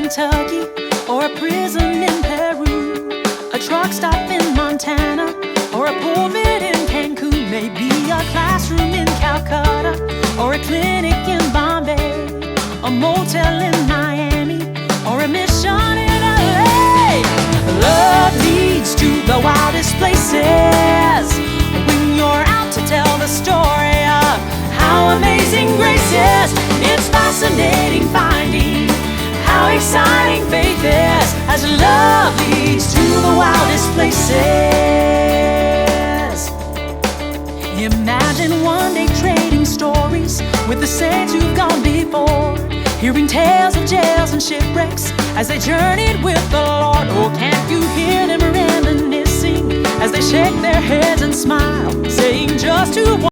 Kentucky, or a prison in Peru, a truck stop in Montana, or a pulpit in Cancun, maybe a classroom in Calcutta, or a clinic in Bombay, a motel in Miami, or a mission in LA. Love leads to the wildest places when you're out to tell the story of how amazing grace is. It's fascinating finding how exciting faith is as love leads to the wildest places. Imagine one day trading stories with the saints who've gone before, hearing tales of jails and shipwrecks as they journeyed with the Lord. Oh, can't you hear them reminiscing as they shake their heads and smile, saying just who